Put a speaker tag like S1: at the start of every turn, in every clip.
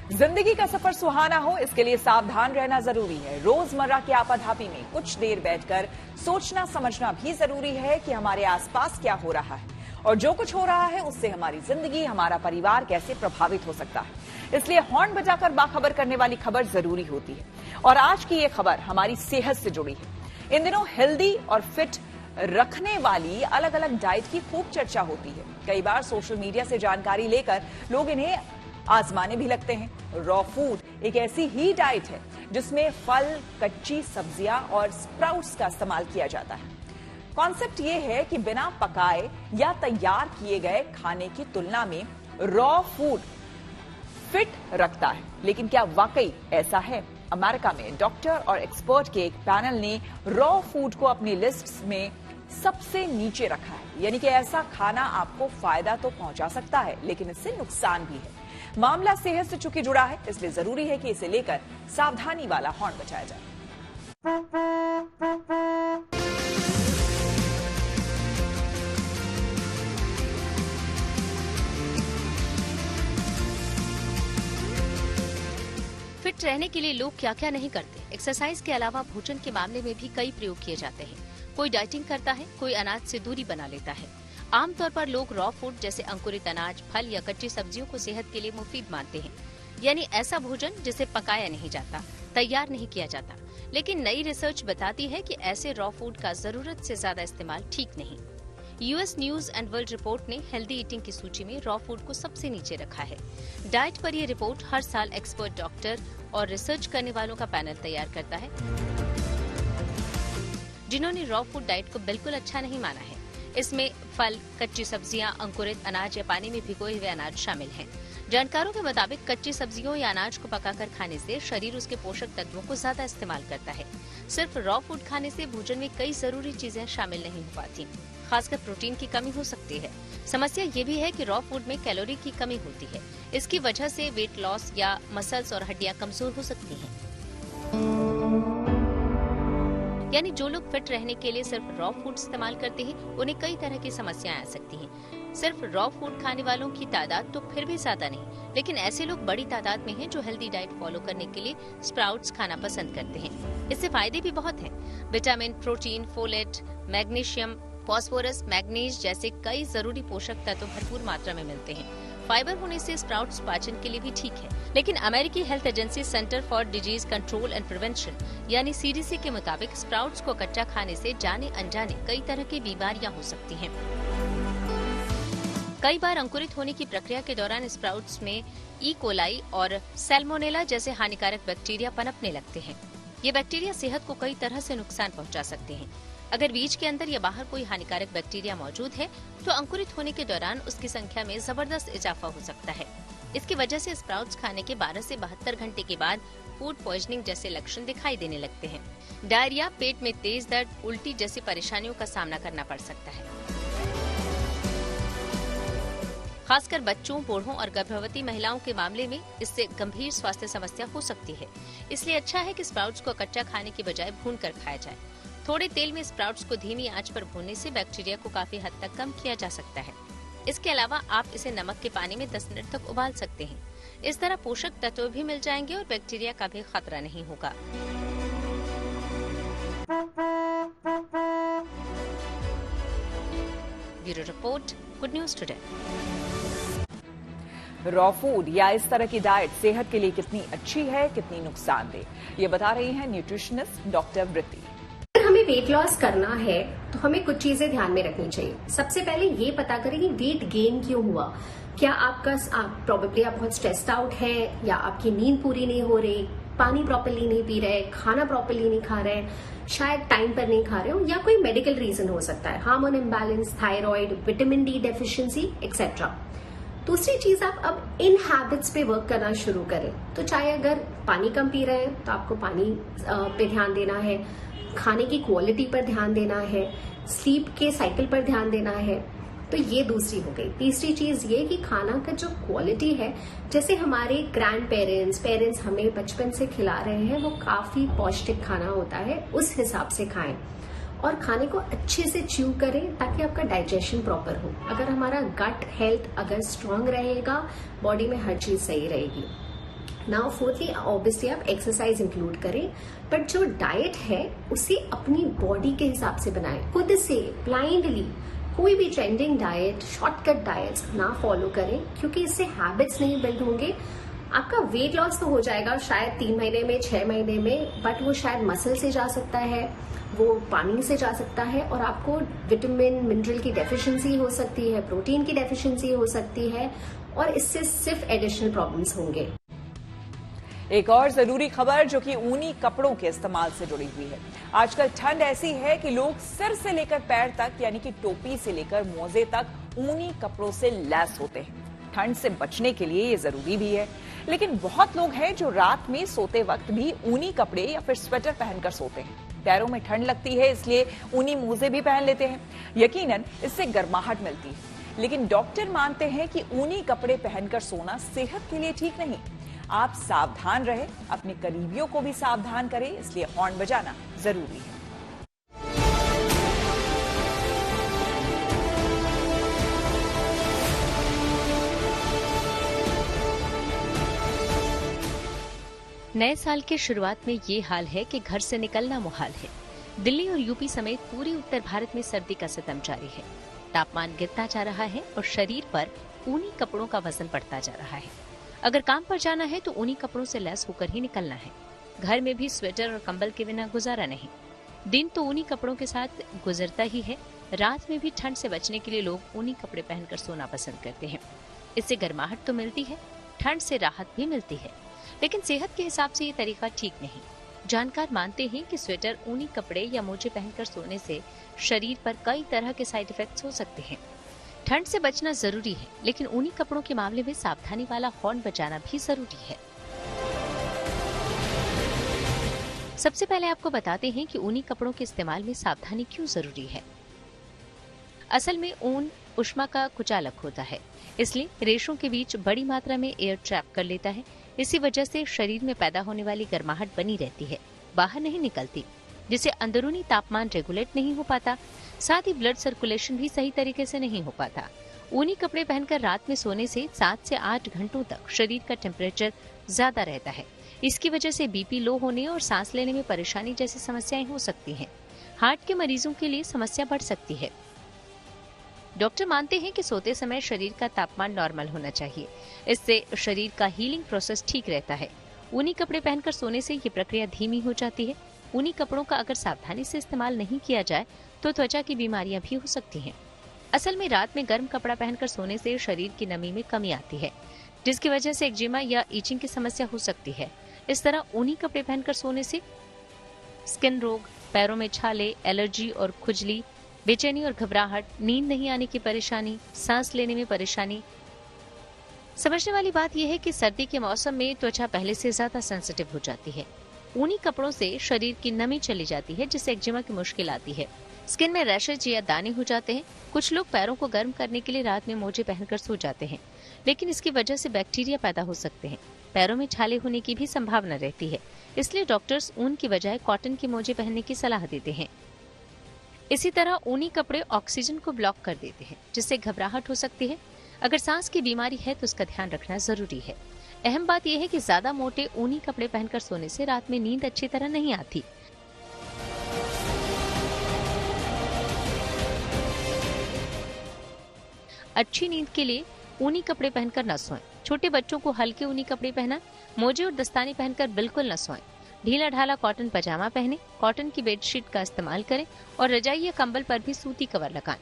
S1: जिंदगी का सफर सुहाना हो, इसके लिए सावधान रहना जरूरी है। रोजमर्रा की आपाधापी में कुछ देर बैठकर सोचना समझना भी जरूरी है कि हमारे आसपास क्या हो रहा है और जो कुछ हो रहा है उससे हमारी जिंदगी, हमारा परिवार कैसे प्रभावित हो सकता है। इसलिए हॉर्न बजाकर बाखबर करने वाली खबर जरूरी होती है। और आज की ये खबर हमारी सेहत से जुड़ी है। इन दिनों हेल्दी और फिट रखने वाली अलग अलग डाइट की खूब चर्चा होती है। कई बार सोशल मीडिया से जानकारी लेकर लोग इन्हें आजमाने भी लगते हैं। रॉ फूड एक ऐसी ही डाइट है जिसमें फल, कच्ची सब्जियां और स्प्राउट्स का इस्तेमाल किया जाता है। कॉन्सेप्ट ये है कि बिना पकाए या तैयार किए गए खाने की तुलना में रॉ फूड फिट रखता है। लेकिन क्या वाकई ऐसा है? अमेरिका में डॉक्टर और एक्सपर्ट के एक पैनल ने रॉ फूड को अपनी लिस्ट में सबसे नीचे रखा है। यानी कि ऐसा खाना आपको फायदा तो पहुंचा सकता है लेकिन इससे नुकसान भी है। मामला सेहत से चूंकि जुड़ा है, इसलिए जरूरी है कि इसे लेकर सावधानी वाला हॉर्न बजाया जाए।
S2: फिट रहने के लिए लोग क्या क्या नहीं करते। एक्सरसाइज के अलावा भोजन के मामले में भी कई प्रयोग किए जाते हैं। कोई डाइटिंग करता है, कोई अनाज से दूरी बना लेता है। आमतौर पर लोग रॉ फूड जैसे अंकुरित अनाज, फल या कच्ची सब्जियों को सेहत के लिए मुफीद मानते हैं। यानी ऐसा भोजन जिसे पकाया नहीं जाता, तैयार नहीं किया जाता। लेकिन नई रिसर्च बताती है कि ऐसे रॉ फूड का जरूरत से ज्यादा इस्तेमाल ठीक नहीं। US news and world report ने हेल्दी ईटिंग की सूची में रॉ फूड को सबसे नीचे रखा है। डाइट पर यह रिपोर्ट हर साल एक्सपर्ट डॉक्टर और रिसर्च करने वालों का पैनल तैयार करता है, जिन्होंने रॉ फूड डाइट को बिल्कुल अच्छा नहीं माना है। इसमें फल, कच्ची सब्जियां, अंकुरित अनाज या पानी में भिगोए हुए अनाज शामिल हैं। जानकारों के मुताबिक कच्ची सब्जियों या अनाज को पकाकर खाने से शरीर उसके पोषक तत्वों को ज्यादा इस्तेमाल करता है। सिर्फ रॉ फूड खाने से भोजन में कई जरूरी चीजें शामिल नहीं हो पाती, खासकर प्रोटीन की कमी हो सकती है। समस्या ये भी है कि रॉ फूड में कैलोरी की कमी होती है। इसकी वजह से वेट लॉस या मसल्स और हड्डियां कमजोर हो सकती हैं। यानी जो लोग फिट रहने के लिए सिर्फ रॉ फूड इस्तेमाल करते हैं, उन्हें कई तरह की समस्याएं आ सकती हैं। सिर्फ रॉ फूड खाने वालों की तादाद तो फिर भी ज्यादा नहीं, लेकिन ऐसे लोग बड़ी तादाद में हैं जो हेल्दी डाइट फॉलो करने के लिए स्प्राउट्स खाना पसंद करते हैं। इससे फायदे भी बहुत हैं। Vitamin, protein, folate, magnesium, phosphorus, manganese जैसे कई जरूरी पोषक तत्व भरपूर मात्रा में मिलते हैं। फाइबर होने से स्प्राउट्स पाचन के लिए भी ठीक है। लेकिन अमेरिकी health agency centre for disease control and prevention यानी सीडीसी के मुताबिक स्प्राउट्स को कच्चा खाने से जाने अनजाने कई तरह की बीमारियां हो सकती हैं। कई बार अंकुरित होने की प्रक्रिया के दौरान स्प्राउट्स में ई कोलाई और सैल्मोनेला जैसे हानिकारक बैक्टीरिया पनपने लगते हैं। ये बैक्टीरिया सेहत को कई तरह से नुकसान पहुंचा सकते हैं। अगर बीज के अंदर या बाहर कोई हानिकारक बैक्टीरिया मौजूद है तो अंकुरित होने के दौरान उसकी संख्या में जबरदस्त इजाफा हो सकता है। इसकी वजह से स्प्राउट्स खाने के 12 से 72 घंटे के बाद फूड पॉइजनिंग जैसे लक्षण दिखाई देने लगते हैं। डायरिया, पेट में तेज दर्द, उल्टी जैसी परेशानियों का सामना करना पड़ सकता है। खासकर बच्चों, बूढ़ों और गर्भवती महिलाओं के मामले में इससे गंभीर स्वास्थ्य समस्या हो सकती है। इसलिए अच्छा है कि स्प्राउट्स को कच्चा खाने की बजाय भूनकर खाया जाए। थोड़े तेल में स्प्राउट्स को धीमी आंच पर भूनने से बैक्टीरिया को काफी हद तक कम किया जा सकता है। इसके अलावा आप इसे नमक के पानी में 10 मिनट तक उबाल सकते हैं। इस तरह पोषक तत्व भी मिल जाएंगे और बैक्टीरिया का भी खतरा नहीं होगा। Bureau report, good news today.
S1: Raw food या इस तरह की डाइट सेहत के लिए कितनी अच्छी है, कितनी नुकसानदेह, ये बता रही हैं न्यूट्रिशनिस्ट डॉक्टर वृत्ति।
S3: अगर हमें वेट लॉस करना है तो हमें कुछ चीजें ध्यान में रखनी चाहिए। सबसे पहले ये पता करें कि वेट गेन क्यों हुआ। क्या आप प्रोबेबली आप बहुत स्ट्रेस्ड आउट है, या आपकी नींद पूरी नहीं हो रही, पानी प्रॉपर्ली नहीं पी रहे, खाना प्रॉपर्ली नहीं खा रहे, शायद टाइम पर नहीं खा रहे हो, या कोई मेडिकल रीजन हो सकता है, hormone imbalance, thyroid, vitamin D deficiency etcetera. दूसरी चीज, आप अब इन हैबिट्स पे वर्क करना शुरू करें। तो चाहे अगर पानी कम पी रहे हैं तो आपको पानी पे ध्यान देना है, खाने की क्वालिटी पर ध्यान देना है, स्लीप के साइकिल पर ध्यान देना है। तो ये दूसरी हो गई। तीसरी चीज ये कि खाना का जो क्वालिटी है, जैसे हमारे ग्रैंड पेरेंट्स हमें बचपन से खिला रहे हैं, वो काफी पौष्टिक खाना होता है, उस हिसाब से खाएं और खाने को अच्छे से च्यू करें ताकि आपका डाइजेशन प्रॉपर हो। अगर हमारा गट हेल्थ अगर स्ट्रांग रहेगा, बॉडी में हर चीज सही रहेगी। नाउ फोर्थली ऑब्वियसली आप एक्सरसाइज इंक्लूड करें, बट जो डाइट है उसे अपनी बॉडी के हिसाब से बनाएं। खुद से ब्लाइंडली कोई भी ट्रेंडिंग डाइट, शॉर्टकट डाइट्स ना फॉलो करें, क्योंकि इससे हैबिट्स नहीं बिल्ड होंगे। आपका वेट लॉस तो हो जाएगा शायद 3 महीने में, 6 महीने में, बट वो शायद मसल से जा सकता है, वो पानी से जा सकता है, और आपको विटामिन मिनरल की डेफिशिएंसी हो सकती है, प्रोटीन की डेफिशिएंसी हो सकती है, और इससे सिर्फ एडिशनल प्रॉब्लम्स होंगे।
S1: एक और जरूरी खबर जो कि ऊनी कपड़ों के इस्तेमाल से जुड़ी हुई है। आजकल ठंड ऐसी है कि लोग सिर से लेकर पैर तक, यानी कि टोपी से लेकर मोजे तक ऊनी कपड़ों से लैस होते हैं। ठंड से बचने के लिए ये जरूरी भी है, लेकिन बहुत लोग हैं जो रात में सोते वक्त भी ऊनी कपड़े या फिर स्वेटर पहनकर सोते हैं। पैरों में ठंड लगती है, इसलिए ऊनी मोजे भी पहन लेते हैं। यकीनन इससे गर्माहट मिलती है, लेकिन डॉक्टर मानते हैं कि ऊनी कपड़े पहनकर सोना सेहत के लिए ठीक नहीं। आप सावधान रहें, अपने करीबियों को भी सावधान करें, इसलिए हॉर्न बजाना जरूरी है।
S2: नए साल की शुरुआत में ये हाल है कि घर से निकलना मुहाल है। दिल्ली और यूपी समेत पूरे उत्तर भारत में सर्दी का सितम जारी है। तापमान गिरता जा रहा है और शरीर पर ऊनी कपड़ों का वजन बढ़ता जा रहा है। अगर काम पर जाना है तो ऊनी कपड़ों से लैस होकर ही निकलना है। घर में भी स्वेटर और कंबल के बिना गुजारा नहीं। दिन तो ऊनी कपड़ों के साथ गुजरता ही है, रात में भी ठंड से बचने के लिए लोग ऊनी कपड़े पहनकर सोना पसंद करते हैं। इससे गर्माहट तो मिलती है, ठंड से राहत भी मिलती है, लेकिन सेहत के हिसाब से ये तरीका ठीक नहीं। जानकार मानते हैं कि स्वेटर, ऊनी कपड़े या मोजे पहनकर सोने से शरीर पर कई तरह के साइड इफेक्ट्स हो सकते हैं। ठंड से बचना जरूरी है, लेकिन ऊनी कपड़ों के मामले में सावधानी वाला हॉर्न बजाना भी जरूरी है। सबसे पहले आपको बताते हैं कि ऊनी कपड़ों के इस्तेमाल में सावधानी क्यों जरूरी है। असल में ऊन ऊष्मा का कुचालक होता है, इसलिए रेशों के बीच बड़ी मात्रा में एयर ट्रैप कर लेता है। इसी वजह से शरीर में पैदा होने वाली गर्माहट बनी रहती है, बाहर नहीं निकलती, जिससे अंदरूनी तापमान रेगुलेट नहीं हो पाता। साथ ही ब्लड सर्कुलेशन भी सही तरीके से नहीं हो पाता। ऊनी कपड़े पहनकर रात में सोने से 7 से 8 घंटों तक शरीर का टेम्परेचर ज्यादा रहता है। इसकी वजह से बीपी लो होने और सांस लेने में परेशानी जैसी समस्याएं हो सकती हैं। हार्ट के मरीजों के लिए समस्या बढ़ सकती है। डॉक्टर मानते हैं कि सोते समय शरीर का तापमान नॉर्मल होना चाहिए, इससे शरीर का हीलिंग प्रोसेस ठीक रहता है। ऊनी कपड़े पहनकर सोने से ये प्रक्रिया धीमी हो जाती है। ऊनी कपड़ों का अगर सावधानी से इस्तेमाल नहीं किया जाए तो त्वचा की बीमारियां भी हो सकती हैं। असल में रात में गर्म कपड़ा पहनकर सोने से शरीर की नमी में कमी आती है, जिसकी वजह से एक्जिमा या ईचिंग की समस्या हो सकती है। इस तरह ऊनी कपड़े पहनकर सोने से स्किन रोग, पैरों में छाले, एलर्जी और खुजली, बेचैनी और घबराहट, नींद नहीं आने की परेशानी, सांस लेने में परेशानी। समझने वाली बात यह है कि सर्दी के मौसम में त्वचा पहले से ज्यादा सेंसिटिव हो जाती है। ऊनी कपड़ों से शरीर की नमी चली जाती है, जिससे एक्जिमा की मुश्किल आती है। स्किन में रैशेज या दाने हो जाते हैं। कुछ लोग पैरों को गर्म करने के लिए रात में मोजे पहनकर सो जाते हैं, लेकिन इसकी वजह से बैक्टीरिया पैदा हो सकते हैं। पैरों में छाले होने की भी संभावना रहती है, इसलिए डॉक्टर्स ऊन की बजाय कॉटन के मोजे पहनने की सलाह देते हैं। इसी तरह ऊनी कपड़े ऑक्सीजन को ब्लॉक कर देते हैं, जिससे घबराहट हो सकती है। अगर सांस की बीमारी है तो उसका ध्यान रखना जरूरी है। अहम बात यह है कि ज्यादा मोटे ऊनी कपड़े पहनकर सोने से रात में नींद अच्छी तरह नहीं आती। अच्छी नींद के लिए ऊनी कपड़े पहनकर न सोएं। छोटे बच्चों को हल्के ऊनी कपड़े पहना, मोजे और दस्ताने पहनकर बिल्कुल न सोएं। ढीला ढाला कॉटन पजामा पहने, कॉटन की बेडशीट का इस्तेमाल करें और रजाई या कंबल पर भी सूती कवर लगाएं।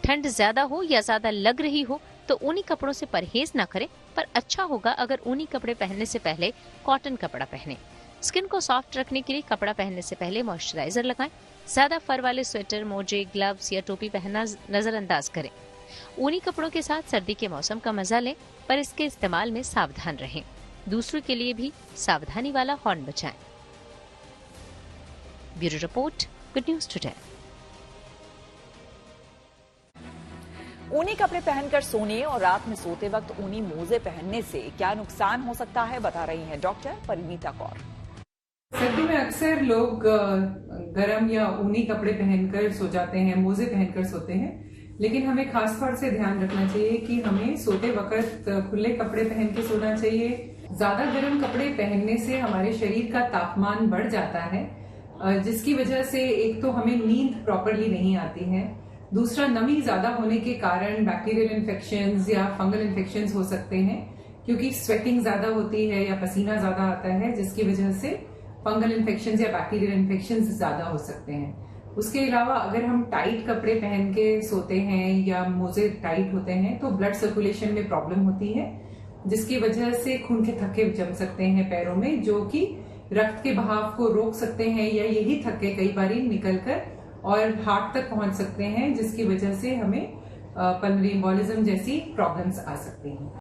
S2: ठंड ज्यादा हो या ज्यादा लग रही हो तो ऊनी कपड़ों से परहेज न करें, पर अच्छा होगा अगर ऊनी कपड़े पहनने से पहले कॉटन कपड़ा पहने। स्किन को सॉफ्ट रखने के लिए कपड़ा पहनने से पहले मॉइस्चराइजर लगाएं। ज्यादा फर वाले स्वेटर, मोजे, ग्लव्स या टोपी पहनना नजरअंदाज करें। ऊनी कपड़ों के साथ सर्दी के मौसम का मजा लें, पर इसके इस्तेमाल में सावधान रहें। दूसरों के लिए भी सावधानी वाला हॉर्न बजाएं। Bureau report, good news today.
S1: ऊनी कपड़े पहनकर सोने और रात में सोते वक्त ऊनी मोजे पहनने से क्या नुकसान हो सकता है, बता रही हैं डॉक्टर परिणीता कौर।
S4: सर्दी में अक्सर लोग गर्म या ऊनी कपड़े पहनकर सो जाते हैं, मोजे पहनकर सोते हैं, लेकिन हमें खास तौर से ध्यान रखना चाहिए कि हमें सोते वक्त खुले कपड़े पहन के सोना चाहिए। ज्यादा गर्म कपड़े पहनने से हमारे शरीर का तापमान बढ़ जाता है, जिसकी वजह से एक तो हमें नींद प्रॉपरली नहीं आती है, दूसरा नमी ज्यादा होने के कारण बैक्टीरियल इन्फेक्शंस या फंगल इन्फेक्शंस हो सकते हैं, क्योंकि स्वेटिंग ज्यादा होती है या पसीना ज्यादा आता है, जिसकी वजह से फंगल इन्फेक्शंस या बैक्टीरियल इन्फेक्शंस ज्यादा हो सकते हैं। उसके अलावा अगर हम टाइट कपड़े पहन के सोते हैं या मोजे टाइट होते हैं तो ब्लड सर्कुलेशन में प्रॉब्लम होती है, जिसकी वजह से खून के थक्के जम सकते हैं पैरों में, जो कि रक्त के बहाव को रोक सकते हैं, या यही थक्के कई बार निकलकर और हार्ट तक पहुंच सकते हैं, जिसकी वजह से हमें पल्मोनरी एम्बोलिज्म जैसी प्रॉब्लम्स आ सकती हैं।